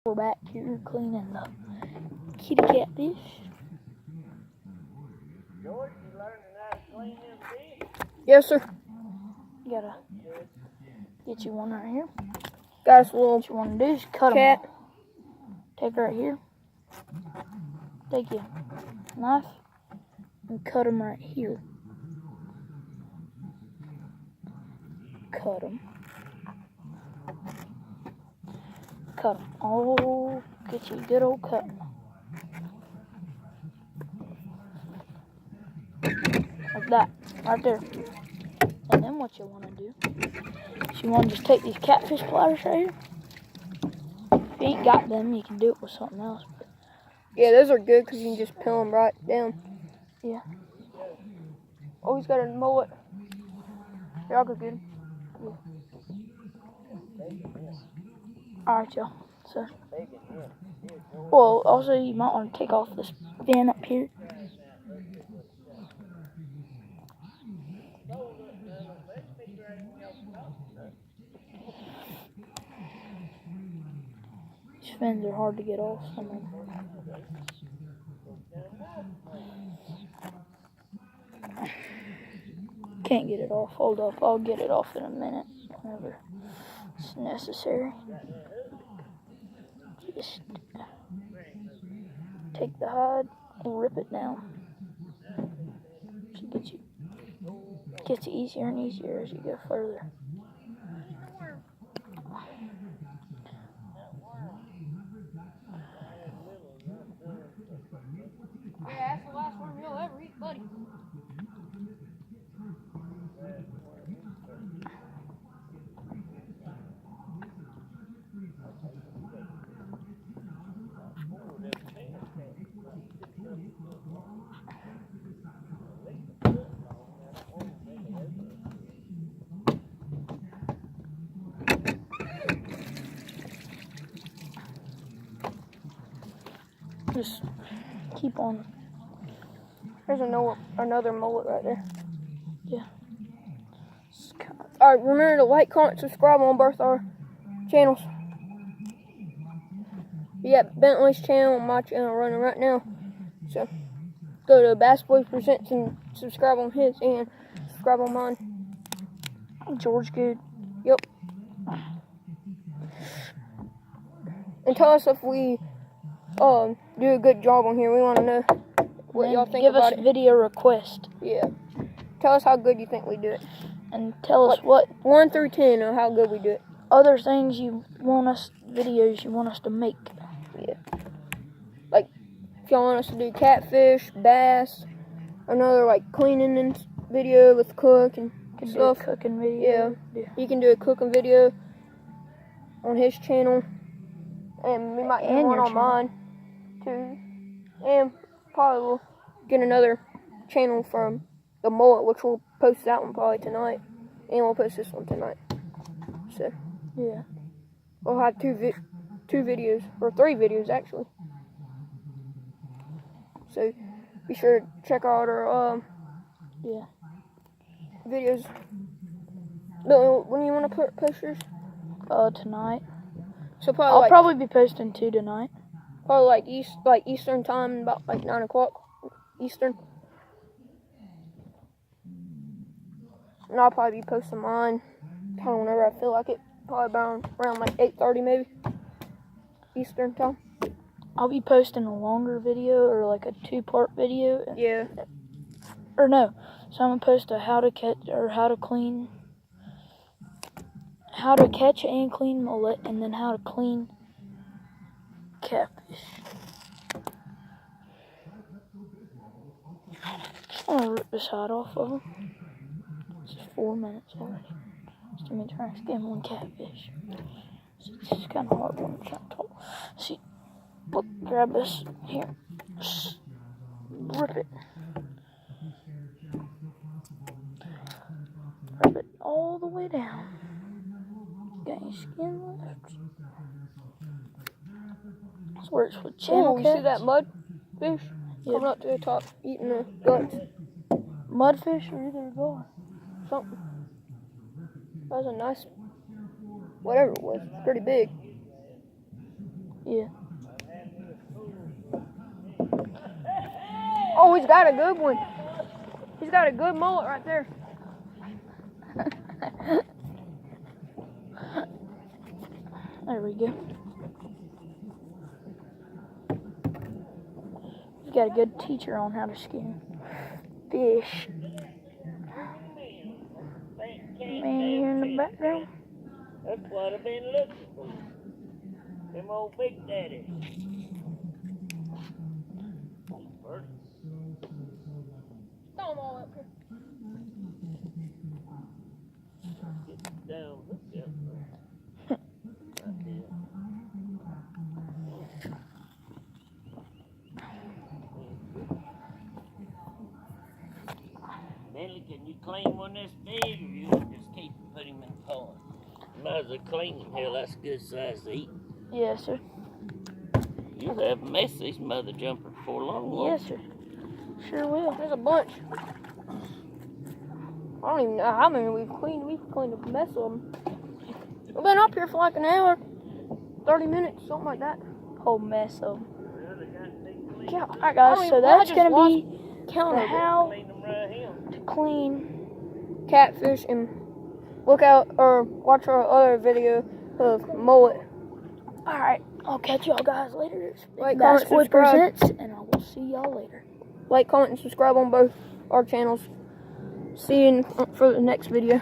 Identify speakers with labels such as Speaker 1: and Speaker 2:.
Speaker 1: We're back here cleaning the kitty catfish.
Speaker 2: George, you learning how to clean them fish?
Speaker 3: Yes, sir.
Speaker 1: Gotta get you one right here.
Speaker 3: Got us a little
Speaker 1: What you want to do is cut
Speaker 3: cat.
Speaker 1: them. Take right here. Take your knife and cut them right here. Cut them. Cut them. Oh, get you a good old cut. Like that, right there. And then what you want to do is you want to just take these catfish platters right here. If you ain't got them, you can do it with something else.
Speaker 3: Yeah, those are good because you can just peel them right down.
Speaker 1: Yeah.
Speaker 3: Always got a mullet. Y'all go get 'em.
Speaker 1: Alright, y'all. So, well, also you might want to take off this fin up here. These fins are hard to get off. Some of them. Can't get it off. Hold up. I'll get it off in a minute whenever it's necessary. Just take the hide and rip it down. It gets easier and easier as you go further.
Speaker 3: Yeah, that's the last worm you'll ever eat, buddy.
Speaker 1: Just keep on.
Speaker 3: There's another mullet right there.
Speaker 1: Yeah.
Speaker 3: Alright, remember to like, comment, subscribe on both our channels. We got Bentley's channel and my channel running right now. So go to Bass Boys Presents and subscribe on his and subscribe on mine.
Speaker 1: George Good.
Speaker 3: Yep. And tell us if we do a good job on here. We want to know what y'all think about it.
Speaker 1: Give us video request.
Speaker 3: Yeah. Tell us how good you think we do it.
Speaker 1: And tell us what
Speaker 3: 1 through 10 of how good we do it.
Speaker 1: other things you want us, videos you want us to make.
Speaker 3: Yeah. Like, if y'all want us to do catfish, bass, another like cleaning video with cook and
Speaker 1: Can do
Speaker 3: stuff.
Speaker 1: a cooking video. Yeah.
Speaker 3: You can do a cooking video on his channel. And we might do
Speaker 1: And
Speaker 3: one
Speaker 1: your
Speaker 3: on mine too. And probably we'll get another channel from the mullet, which we'll post that one probably tonight. And we'll post this one tonight. So
Speaker 1: Yeah.
Speaker 3: we'll have two videos, or 3 videos actually. So be sure to check out our
Speaker 1: Yeah.
Speaker 3: videos. Billy, when you want to post yours?
Speaker 1: Tonight.
Speaker 3: So probably
Speaker 1: I'll
Speaker 3: like,
Speaker 1: probably be posting 2 tonight.
Speaker 3: probably like Eastern time, about like 9 o'clock Eastern. And I'll probably be posting mine kind of whenever I feel like it. Probably around like 8:30 maybe Eastern time.
Speaker 1: I'll be posting a longer video or like a 2-part video.
Speaker 3: Yeah.
Speaker 1: Or no. So I'm gonna post a how to catch and clean mullet, and then how to clean catfish. I'm gonna rip this hide off of him. It's 4 minutes already. Just me trying to skin one catfish. So it's kind of hard when I'm trying to talk. See, look, grab this here. Just rip it. Rip it all the way down. Got any skin left? This works with channel
Speaker 3: Oh, you
Speaker 1: cats.
Speaker 3: see that mud fish coming up to the top, eating the guts?
Speaker 1: Mudfish are either gone.
Speaker 3: Something. That was a nice, whatever it was, pretty big.
Speaker 1: Yeah.
Speaker 3: Oh, he's got a good one. He's got a good mullet right there.
Speaker 1: There we go. He's got a good teacher on how to skin fish. Man, you're in the background.
Speaker 2: That's what I've been looking for. Them old big daddies. First,
Speaker 3: Throw them all up here.
Speaker 2: get down. Yeah. Manly, can you clean one this big, or you just keep putting him in the pond? Might as well clean him. Hell, that's a good size to eat.
Speaker 1: Yes, sir.
Speaker 2: You'll have a mess of these mother jumpers before long. won't
Speaker 1: Yes, sir. Sure will.
Speaker 3: There's a bunch. I don't even know how many we've cleaned. We've cleaned a mess of them. We've been up here for like an hour, 30 minutes, something like that.
Speaker 1: Whole mess of them.
Speaker 3: Yeah.
Speaker 1: Alright, guys,
Speaker 3: I mean,
Speaker 1: so
Speaker 3: I
Speaker 1: that's
Speaker 3: just
Speaker 1: going to
Speaker 3: lost
Speaker 1: be
Speaker 3: count
Speaker 1: the
Speaker 3: of it.
Speaker 1: how
Speaker 2: Clean them right here.
Speaker 1: to clean.
Speaker 3: Catfish, and look out or watch our other video of mullet.
Speaker 1: Alright, I'll catch y'all guys later. It's Big
Speaker 3: Like,
Speaker 1: Bass
Speaker 3: comment,
Speaker 1: Boy
Speaker 3: subscribe.
Speaker 1: Presents, and I will see y'all later.
Speaker 3: Like, comment, and subscribe on both our channels. See you for the next video.